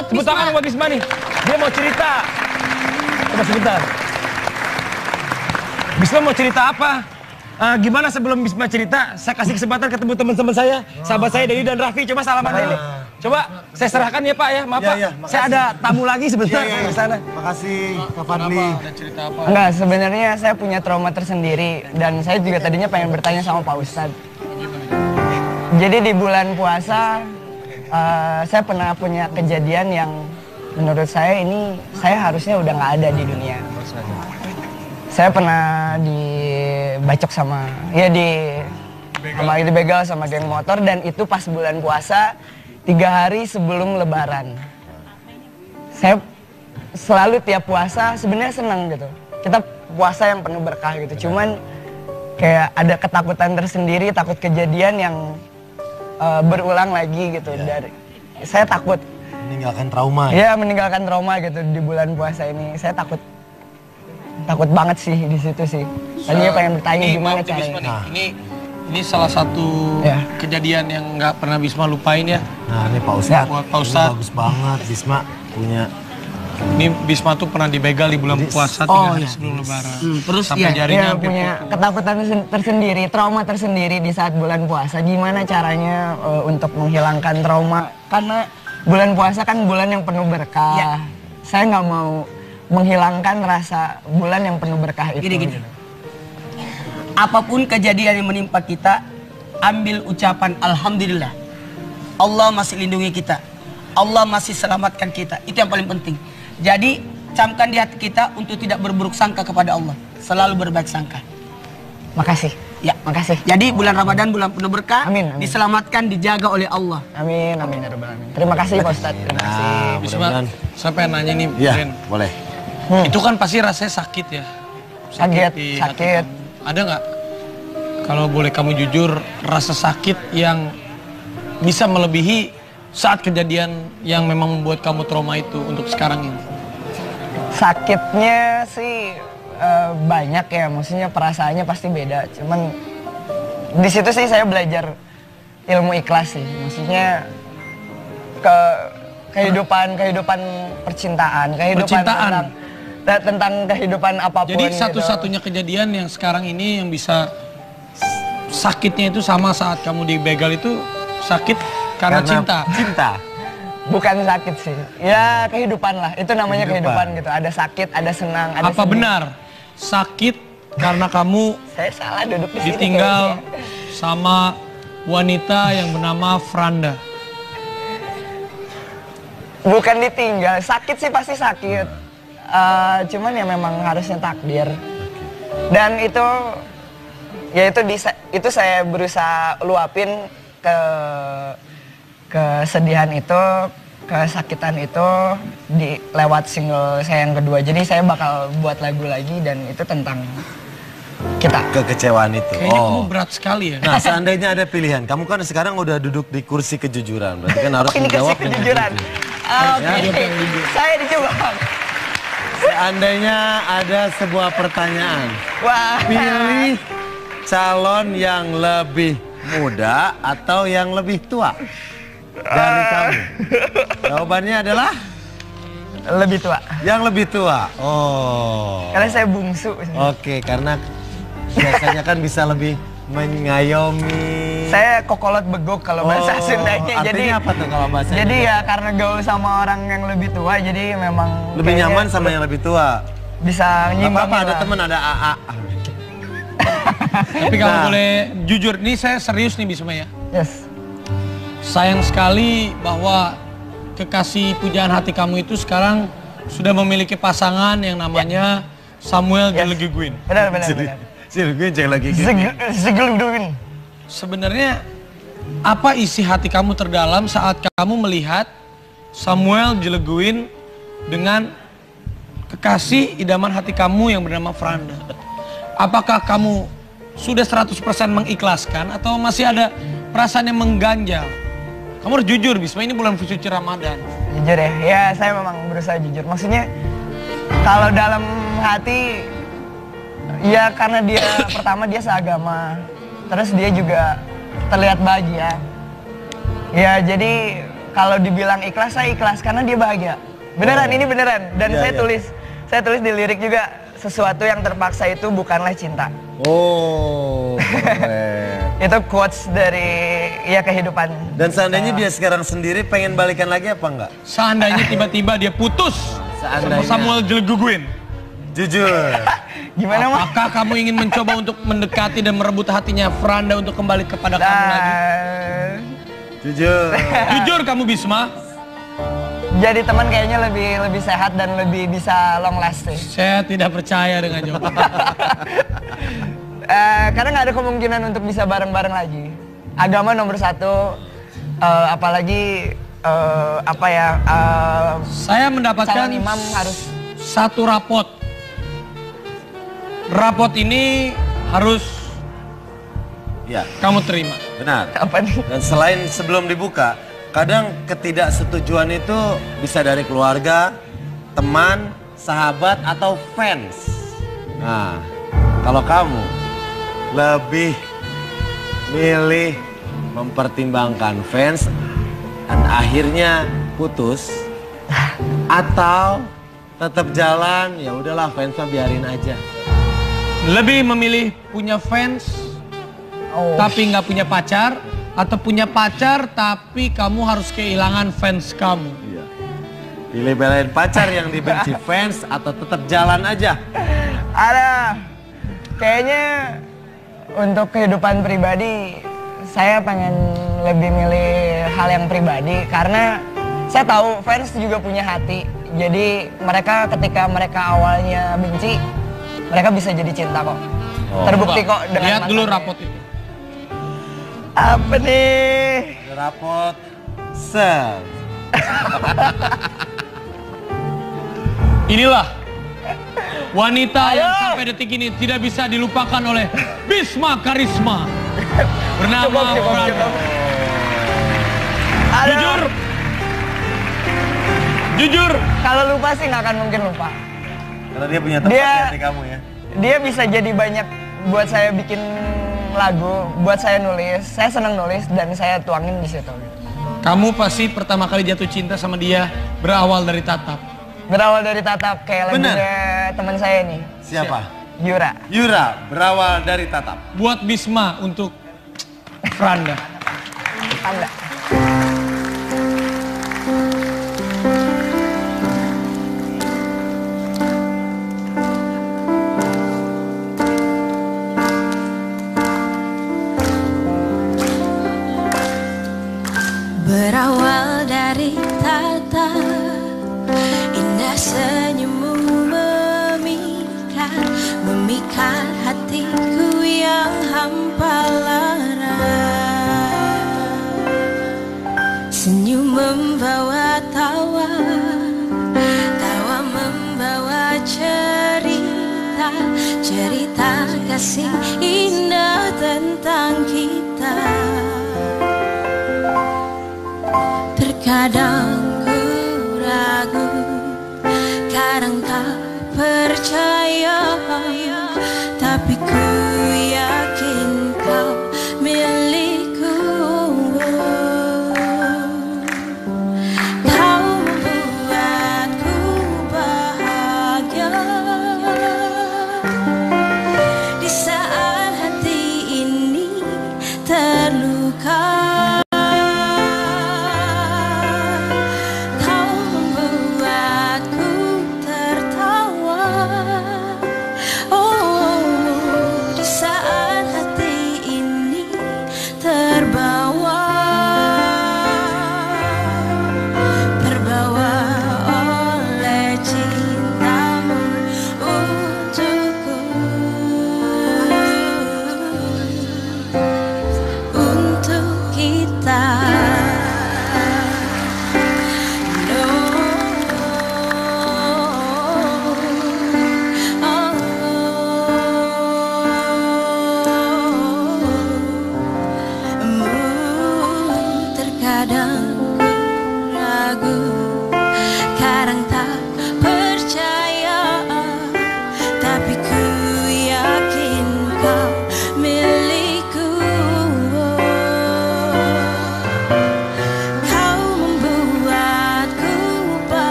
buat Tepuk Bisma. tangan buat Bisma nih. Dia mau cerita. Coba sebentar. Bisma mau cerita apa? Gimana sebelum Bisma cerita, saya kasih kesempatan ketemu teman-teman saya, sahabat saya Denny dan Raffi. Coba salaman dulu. Coba saya serahkan ya Pak ya, maaf Pak. Saya ada tamu lagi sebentar di sana. Makasih Kak Fadli. Ada cerita apa? Enggak, sebenarnya saya punya trauma tersendiri dan saya juga tadinya pengen bertanya sama Pak Ustadz. Jadi di bulan puasa saya pernah punya kejadian yang menurut saya ini saya harusnya udah nggak ada di dunia. Saya pernah dibacok sama dibegal sama geng motor dan itu pas bulan puasa 3 hari sebelum Lebaran. Saya selalu tiap puasa sebenarnya senang gitu. Kita puasa yang penuh berkah gitu. Cuman kayak ada ketakutan tersendiri, takut kejadian yang berulang lagi gitu. Saya takut Meninggalkan trauma. ya meninggalkan trauma gitu di bulan puasa ini. Saya takut banget sih di situ sih. Tadinya pengen bertanya gimana caranya. Ini salah satu Ya. kejadian yang nggak pernah Bisma lupain ya. Nah ini Pak Ustadz. Buat Pak Ustadz. Bagus banget Bisma punya. Ini Bisma tuh pernah dibegal di bulan puasa 3 hari sebelum Lebaran. Terus Sampai jarinya Ya hampir punya putus. ketakutan tersendiri, trauma tersendiri di saat bulan puasa. Gimana caranya untuk menghilangkan trauma? Karena bulan puasa kan bulan yang penuh berkah. Ya. Saya nggak mau menghilangkan rasa bulan yang penuh berkah itu. Gini. Apapun kejadian yang menimpa kita, ambil ucapan Alhamdulillah. Allah masih lindungi kita. Allah masih selamatkan kita. Itu yang paling penting. Jadi, camkan di hati kita untuk tidak berburuk sangka kepada Allah. Selalu berbaik sangka. Makasih. Ya, Makasih. Jadi bulan Ramadan bulan penuh berkah, Amin, amin. diselamatkan, dijaga oleh Allah. Amin, amin ya Rabbal Alamin. Terima kasih Pak Ustadz. Terima kasih. Nah Bisma, mudah-mudahan. saya pengen nanya nih, Iya Ren. boleh. Itu kan pasti rasanya sakit ya? Sakit, di hati sakit. kamu. Ada nggak? Kalau boleh kamu jujur, rasa sakit yang bisa melebihi saat kejadian yang memang membuat kamu trauma itu untuk sekarang ini? Sakitnya sih banyak ya, maksudnya perasaannya pasti beda. Cuman di situ sih saya belajar ilmu ikhlas sih, maksudnya kehidupan percintaan, Percintaan. tentang kehidupan apapun. Jadi gitu. satu-satunya kejadian yang sekarang ini yang bisa sakitnya itu sama saat kamu dibegal itu sakit karena cinta. Cinta. Bukan sakit sih, ya kehidupan lah. Itu namanya kehidupan gitu. Ada sakit, ada senang, ada Apa sedih. benar sakit karena kamu Saya salah duduk di sini. ditinggal kayaknya. sama wanita yang bernama Franda? Bukan ditinggal, sakit sih pasti sakit. Cuman ya memang harusnya takdir. Dan itu, ya itu saya berusaha luapin kesedihan itu, kesakitan itu lewat single saya yang kedua. Jadi saya bakal buat lagu lagi dan itu tentang kita. Kekecewaan itu. Kayaknya kamu berat sekali ya. Nah seandainya ada pilihan, kamu kan sekarang udah duduk di kursi kejujuran, berarti kan harus Ini kasih menjawab dengan kejujuran. jujur. Oke, saya dicoba. Seandainya ada sebuah pertanyaan, Wah. pilih calon yang lebih muda atau yang lebih tua dari kamu. Jawabannya adalah Lebih tua. yang lebih tua. Oh. Karena saya bungsu. Oke, karena biasanya kan bisa lebih mengayomi. Saya kokolot beguk kalau bahasa Sundanya. Artinya apa tuh kalau bahasa Jadi Indonesia? ya karena gaul sama orang yang lebih tua, jadi memang Lebih kayaknya nyaman sama yang lebih tua. bisa Gak nyimbang. apa-apa, ada teman, ada AA. Tapi kamu Nah. boleh jujur, ini saya serius nih Bisma ya. Yes. Sayang sekali bahwa kekasih pujaan hati kamu itu sekarang sudah memiliki pasangan yang namanya Samuel Yes. Gelegeguin. Benar. Gue cek lagi. Segeluduin. Sebenarnya apa isi hati kamu terdalam saat kamu melihat Samuel Gelegeguin dengan kekasih idaman hati kamu yang bernama Franda? Apakah kamu sudah 100% mengikhlaskan atau masih ada perasaan yang mengganjal? Kamu harus jujur, Bisma, ini bulan suci Ramadan. Jujur ya saya memang berusaha jujur. Maksudnya kalau dalam hati, ya karena dia pertama dia seagama, terus dia juga terlihat bahagia. Ya jadi kalau dibilang ikhlas, saya ikhlas karena dia bahagia. Beneran, ini beneran. Dan Iya, saya tulis di lirik juga, sesuatu yang terpaksa itu bukanlah cinta. Oh, keren. Itu quotes dari ya kehidupan. Dan seandainya dia sekarang sendiri pengen balikan lagi apa enggak? Seandainya tiba-tiba dia putus sama Seandainya. Samuel Jeleguguin, Jujur. Gimana mah? apakah kamu ingin mencoba untuk mendekati dan merebut hatinya Franda untuk kembali kepada kamu lagi? Jujur. Jujur kamu Bisma. Jadi teman kayaknya lebih sehat dan lebih bisa long lasting. Saya tidak percaya dengan jawaban. Karena nggak ada kemungkinan untuk bisa bareng-bareng lagi. Agama nomor satu, apalagi Saya mendapatkan calon imam harus. satu rapot. Rapot ini harus Ya, kamu terima. benar. Apa nih? Dan selain sebelum dibuka, kadang ketidaksetujuan itu bisa dari keluarga, teman, sahabat, atau fans. Nah, kalau kamu lebih milih mempertimbangkan fans dan akhirnya putus, atau tetap jalan, ya udahlah fans mah biarin aja. Lebih memilih punya fans tapi nggak punya pacar, atau punya pacar tapi kamu harus kehilangan fans kamu. Iya. Pilih belain pacar yang dibenci fans atau tetap jalan aja. Ada. Kayaknya untuk kehidupan pribadi, saya pengen lebih milih hal yang pribadi karena saya tahu fans juga punya hati. Jadi mereka ketika mereka awalnya benci, mereka bisa jadi cinta kok. Terbukti kok dengan Lihat dulu mantannya. rapot itu. Apa nih? Rapot sel. Inilah wanita yang Ayo. sampai detik ini tidak bisa dilupakan oleh Bisma Karisma bernama Cukup. Franda. Aduh. Jujur, Kalau lupa sih nggak akan mungkin lupa. Karena dia punya tempat Dia- di hati kamu ya. Dia bisa jadi banyak buat saya bikin lagu, buat saya nulis. Saya senang nulis dan saya tuangin di situ. kamu pasti pertama kali jatuh cinta sama dia berawal dari tatap. Berawal dari tatap kayak Bener. lagunya teman saya nih, Siapa? Yura. Yura, berawal dari tatap. Buat Bisma untuk Franda. Tanda. Berawal dari tatap, indah senyummu memikat hatiku yang hampa lara. Senyum membawa tawa, tawa membawa cerita, cerita kasih indah tentang kita. Terkadang ku ragu, kadang tak percaya, tapi ku yakin kau milikku. Kau membuatku bahagia di saat hati ini terluka.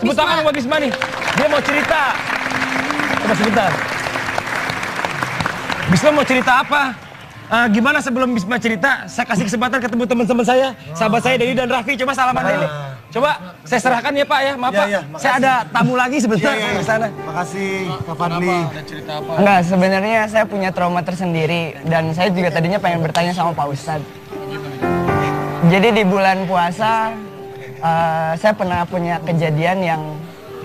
Tepuk tangan buat Bisma nih. Dia mau cerita. Coba sebentar. Bisma mau cerita apa? Gimana sebelum Bisma cerita, saya kasih kesempatan ketemu teman-teman saya, sahabat saya Dedi dan Raffi. Coba salaman dulu. Coba saya serahkan ya Pak ya, maaf Pak. Saya ada tamu lagi sebentar di sana. Makasih Kak Fadli. Ada cerita apa? Enggak, sebenarnya saya punya trauma tersendiri dan saya juga tadinya pengen bertanya sama Pak Ustadz. Jadi di bulan puasa saya pernah punya kejadian yang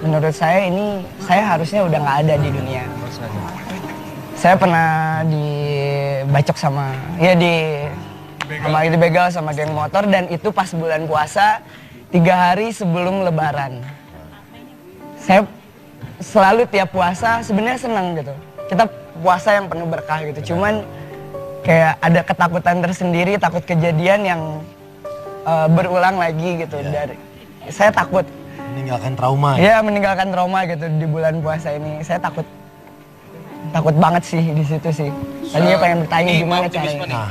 menurut saya ini saya harusnya udah nggak ada di dunia. Saya pernah dibacok sama dibegal sama geng motor dan itu pas bulan puasa 3 hari sebelum Lebaran. Saya selalu tiap puasa sebenarnya senang gitu. Kita puasa yang penuh berkah gitu. Cuman kayak ada ketakutan tersendiri, takut kejadian yang berulang lagi gitu. Dari saya takut Meninggalkan trauma. ya meninggalkan trauma gitu di bulan puasa ini. Saya takut banget sih di situ sih. Tadinya pengen bertanya gimana caranya.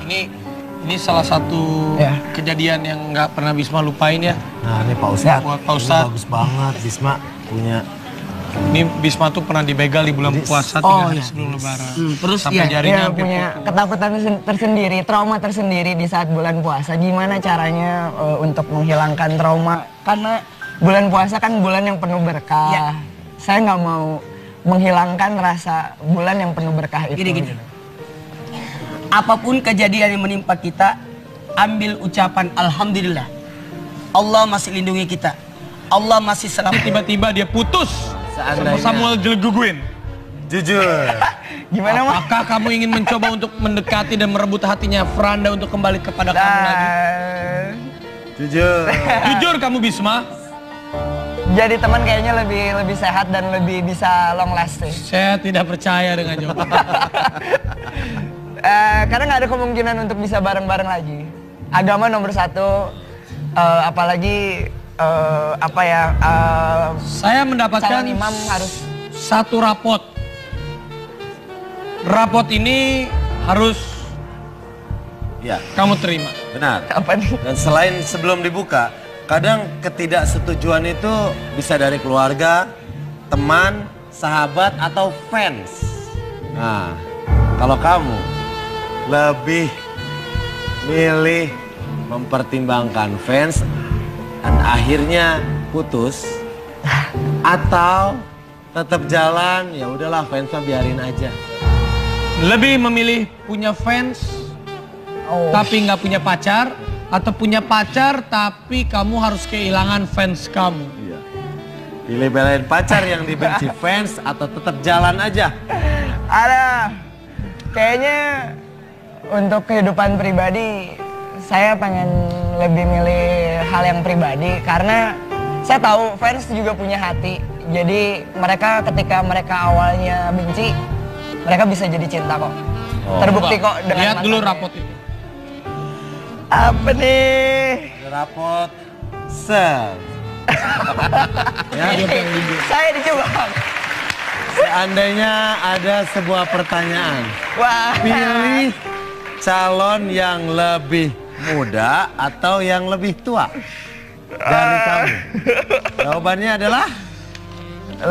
Ini salah satu Ya. kejadian yang nggak pernah Bisma lupain ya. Nah ini Pak Ustadz. Buat Pak Ustadz. Bagus banget Bisma punya. Ini Bisma tuh pernah dibegal di bulan puasa 3 hari sebelum Lebaran. Terus sampai jarinya Ya hampir punya potong. ketakutan tersendiri, trauma tersendiri di saat bulan puasa. Gimana caranya untuk menghilangkan trauma? Karena bulan puasa kan bulan yang penuh berkah. Ya. Saya nggak mau menghilangkan rasa bulan yang penuh berkah itu. Gini. Apapun kejadian yang menimpa kita, ambil ucapan Alhamdulillah. Allah masih lindungi kita. Allah masih selamat. Tiba-tiba dia putus sama Seandainya. Samuel Jeleguguin. Jujur. Gimana Mas? Apakah kamu ingin mencoba untuk mendekati dan merebut hatinya Franda untuk kembali kepada kamu lagi? Jujur. Jujur kamu Bisma. Jadi teman kayaknya lebih sehat dan lebih bisa long lasting. Saya tidak percaya dengan jawaban. Karena nggak ada kemungkinan untuk bisa bareng-bareng lagi. Agama nomor 1, apalagi Saya mendapatkan calon imam harus. satu rapot. Rapot ini harus Ya kamu terima. benar. Apa nih? Dan selain sebelum dibuka, kadang ketidaksetujuan itu bisa dari keluarga, teman, sahabat, atau fans. Nah, kalau kamu lebih milih mempertimbangkan fans dan akhirnya putus, atau tetap jalan, ya udahlah fans mah biarin aja. Lebih memilih punya fans tapi nggak punya pacar, atau punya pacar tapi kamu harus kehilangan fans kamu. Iya. Pilih belain pacar yang dibenci fans atau tetap jalan aja. Ada. Kayaknya untuk kehidupan pribadi saya pengen lebih milih hal yang pribadi karena saya tahu fans juga punya hati. Jadi mereka ketika mereka awalnya benci, mereka bisa jadi cinta kok. Terbukti kok dengan Lihat dulu mantannya. rapot itu. Apa nih? Rapot set. Ya, Saya dicoba. seandainya ada sebuah pertanyaan, Wah. pilih calon yang lebih muda atau yang lebih tua dari kamu. Jawabannya adalah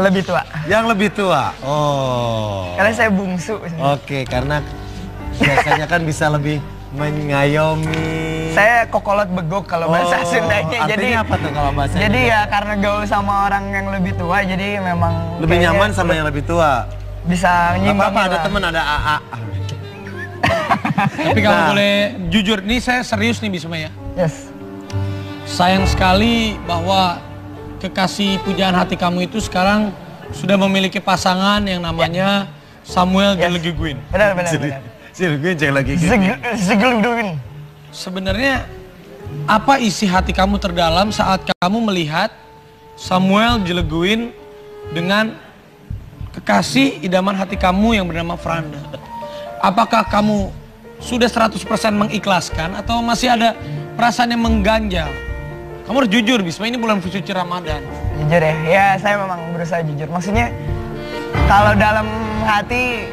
Lebih tua. yang lebih tua. Oh. Karena saya bungsu. Oke, karena biasanya kan bisa lebih mengayomi. Saya kokolot begok kalau bahasa Sundanya. Artinya apa tuh kalau bahasa Jadi Indonesia? ya karena gaul sama orang yang lebih tua, jadi memang Lebih kayaknya nyaman sama yang lebih tua. bisa Gak nyimbangin apa-apa, ada lah. teman, ada AA. Tapi kamu Nah. boleh jujur, ini saya serius nih Bisma ya. Yes. Sayang sekali bahwa kekasih pujaan hati kamu itu sekarang sudah memiliki pasangan yang namanya Samuel Yes. Jeleguguin. Benar. Gue cek lagi. Segeludungin. Sebenarnya apa isi hati kamu terdalam saat kamu melihat Samuel Jeleguin dengan kekasih idaman hati kamu yang bernama Franda? Apakah kamu sudah 100% mengikhlaskan atau masih ada perasaan yang mengganjal? Kamu harus jujur, Bisma, ini bulan suci Ramadan. Jujur ya saya memang berusaha jujur. Maksudnya kalau dalam hati,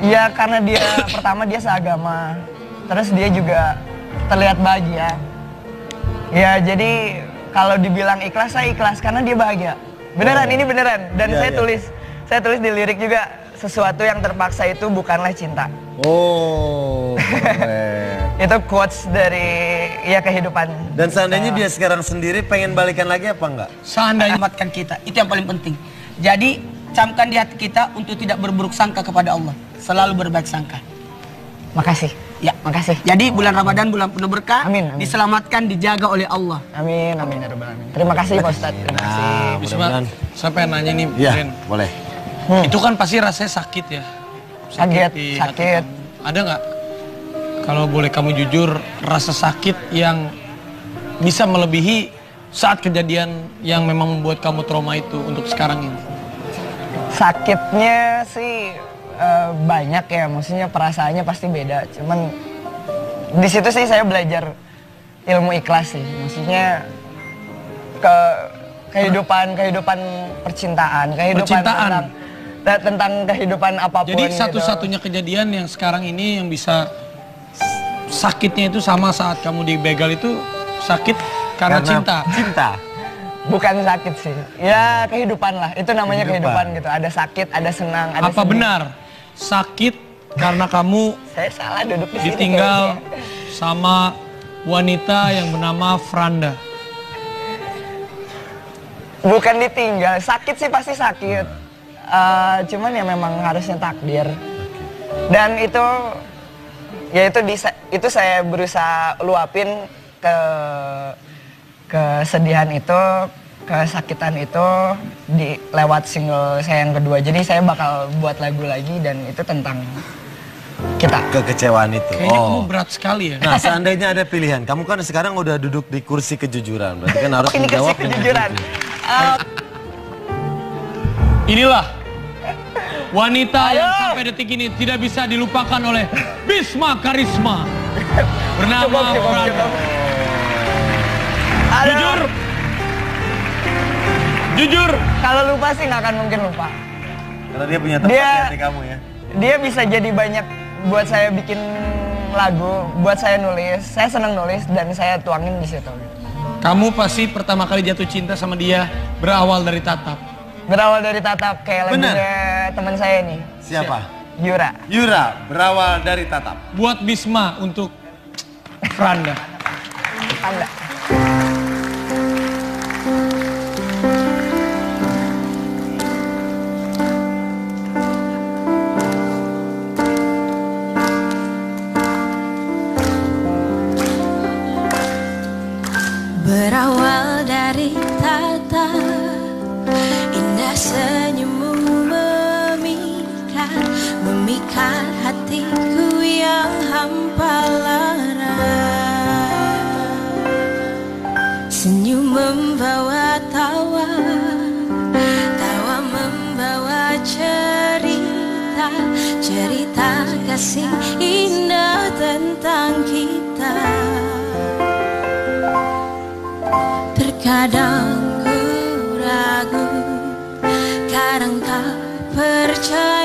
ya karena dia pertama dia seagama, terus dia juga terlihat bahagia. Ya jadi kalau dibilang ikhlas, saya ikhlas karena dia bahagia. Beneran, ini beneran. Dan Iya, saya tulis di lirik juga, sesuatu yang terpaksa itu bukanlah cinta. Oh, keren. Itu quotes dari ya kehidupan. Dan seandainya dia sekarang sendiri pengen balikan lagi apa enggak? Seandainya Selamatkan kita, itu yang paling penting. Jadi camkan di hati kita untuk tidak berburuk sangka kepada Allah, selalu berbaik sangka. Makasih. Ya, Makasih. Jadi bulan Ramadan bulan penuh berkah, Amin, amin. diselamatkan, dijaga oleh Allah. Amin, amin ya rabbal alamin. Terima kasih Pak Ustadz. Terima kasih. Nah, Bisma, mudah-mudahan. saya pengen nanya nih, Iya, Ren. boleh. Itu kan pasti rasanya sakit ya? Sakit, di hati sakit. kamu. Ada nggak? Kalau boleh kamu jujur, rasa sakit yang bisa melebihi saat kejadian yang memang membuat kamu trauma itu untuk sekarang ini? Sakitnya sih banyak ya, maksudnya perasaannya pasti beda. Cuman di situ sih saya belajar ilmu ikhlas sih, maksudnya kehidupan percintaan, Percintaan. tentang kehidupan apapun. Jadi gitu. satu-satunya kejadian yang sekarang ini yang bisa sakitnya itu sama saat kamu dibegal itu sakit karena cinta. Cinta. Bukan sakit sih, ya kehidupan lah. Itu namanya kehidupan gitu. Ada sakit, ada senang, ada Apa sedih. benar sakit karena kamu Saya salah duduk di sini. ditinggal kayaknya. sama wanita yang bernama Franda? Bukan ditinggal, sakit sih pasti sakit. Cuman ya memang harusnya takdir. Dan itu, ya itu saya berusaha luapin ke kesedihan itu, kesakitan itu lewat single saya yang kedua. Jadi saya bakal buat lagu lagi dan itu tentang kita. Kekecewaan itu. Kayaknya kamu Oh. berat sekali ya. Nah, seandainya ada pilihan, kamu kan sekarang udah duduk di kursi kejujuran, berarti kan harus Ini kasih menjawab dengan kejujuran. jujur. Inilah wanita yang Ayo. sampai detik ini tidak bisa dilupakan oleh Bisma Karisma bernama Cukup. Franda. Aduh, Jujur, jujur. kalau lupa sih nggak akan mungkin lupa. Karena dia punya tempat di Dia- hati kamu ya. Dia bisa jadi banyak buat saya bikin lagu, buat saya nulis. Saya senang nulis dan saya tuangin di situ. Kamu pasti pertama kali jatuh cinta sama dia berawal dari tatap. Berawal dari tatap kayak Bener. lagunya teman saya nih, Siapa? Yura. Yura, berawal dari tatap. Buat Bisma untuk Franda. Anda. Berawal dari tatap, indah senyummu memikat hatiku yang hampa lara. Senyum membawa tawa, tawa membawa cerita, cerita kasih indah tentang kita. Terkadang ku ragu, kadang tak percaya.